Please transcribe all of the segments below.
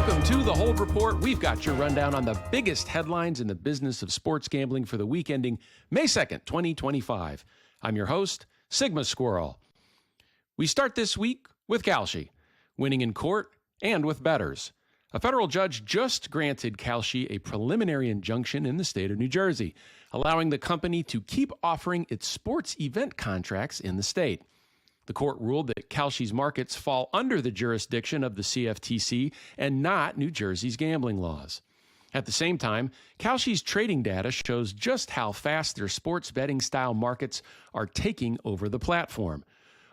Welcome to the Hold Report. We've got your rundown on the biggest headlines in the business of sports gambling for the week ending May 2nd, 2025. I'm your host, Sigma Squirrel. We start this week with Kalshi, winning in court and with bettors. A federal judge just granted Kalshi a preliminary injunction in the state of New Jersey, allowing the company to keep offering its sports event contracts in the state. The court ruled that Kalshi's markets fall under the jurisdiction of the CFTC and not New Jersey's gambling laws. At the same time, Kalshi's trading data shows just how fast their sports betting style markets are taking over the platform.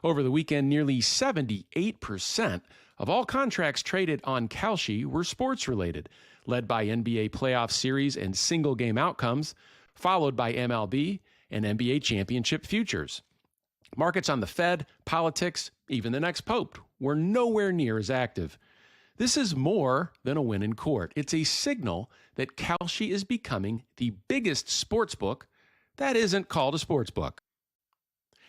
Over the weekend, nearly 78% of all contracts traded on Kalshi were sports-related, led by NBA playoff series and single-game outcomes, followed by MLB and NBA championship futures. Markets on the Fed, politics, even the next pope were nowhere near as active. This is more than a win in court. It's a signal that Kalshi is becoming the biggest sportsbook that isn't called a sportsbook.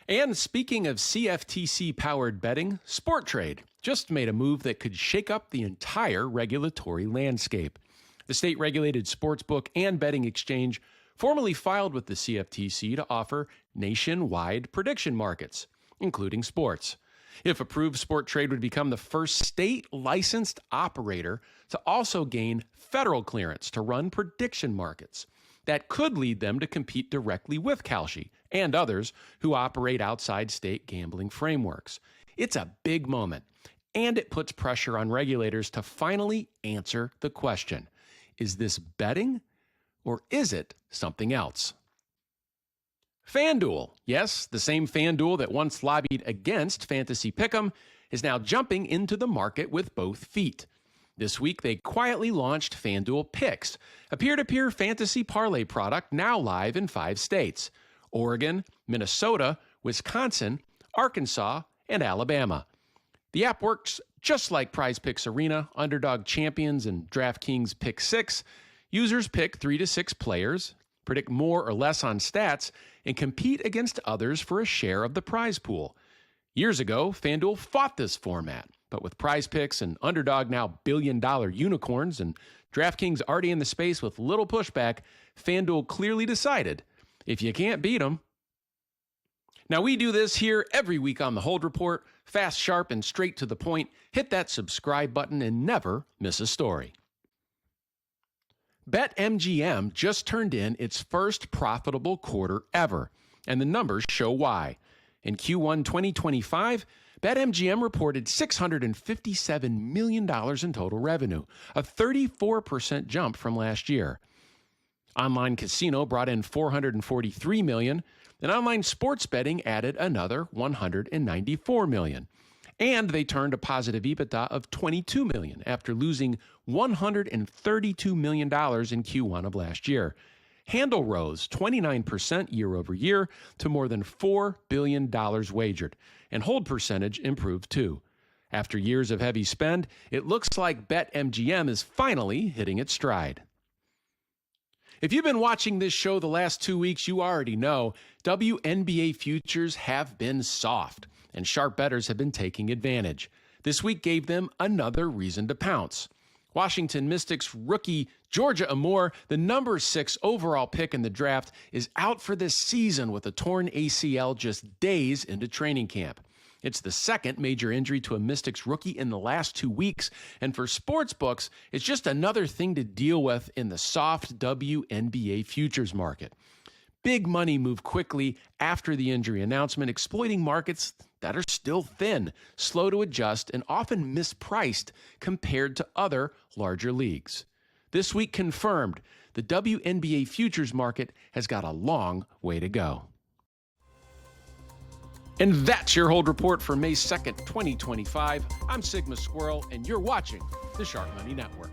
And speaking of CFTC-powered betting, Sporttrade just made a move that could shake up the entire regulatory landscape. The state-regulated sportsbook and betting exchange formally filed with the CFTC to offer nationwide prediction markets, including sports. If approved, Sporttrade would become the first state-licensed operator to also gain federal clearance to run prediction markets. That could lead them to compete directly with Kalshi and others who operate outside state gambling frameworks. It's a big moment, and it puts pressure on regulators to finally answer the question: is this betting or is it something else? FanDuel, yes, the same FanDuel that once lobbied against Fantasy Pick'em, is now jumping into the market with both feet. This week, they quietly launched FanDuel Picks, a peer-to-peer fantasy parlay product now live in 5 states: Oregon, Minnesota, Wisconsin, Arkansas, and Alabama. The app works just like Prize Picks Arena, Underdog Champions, and DraftKings Pick 6. Users pick 3 to 6 players, predict more or less on stats, and compete against others for a share of the prize pool. Years ago, FanDuel fought this format, but with Prize Picks and Underdog now billion-dollar unicorns and DraftKings already in the space with little pushback, FanDuel clearly decided, if you can't beat them. Now, we do this here every week on the Hold Report, fast, sharp, and straight to the point. Hit that subscribe button and never miss a story. BetMGM just turned in its first profitable quarter ever, and the numbers show why. In Q1 2025, BetMGM reported $657 million in total revenue, a 34% jump from last year. Online casino brought in $443 million, and online sports betting added another $194 million. And they turned a positive EBITDA of $22 million after losing $132 million in Q1 of last year. Handle rose 29% year over year to more than $4 billion wagered, and hold percentage improved too. After years of heavy spend, it looks like BetMGM is finally hitting its stride. If you've been watching this show the last 2 weeks, you already know WNBA futures have been soft, and sharp bettors have been taking advantage. This week gave them another reason to pounce. Washington Mystics rookie Georgia Amore, the number 6 overall pick in the draft, is out for this season with a torn ACL just days into training camp. It's the second major injury to a Mystics rookie in the last 2 weeks, and for sportsbooks, it's just another thing to deal with in the soft WNBA futures market. Big money moved quickly after the injury announcement, exploiting markets that are still thin, slow to adjust, and often mispriced compared to other larger leagues. This week confirmed the WNBA futures market has got a long way to go. And that's your Hold Report for May 2nd, 2025. I'm Sigma Squirrel, and you're watching the Sharp Money Network.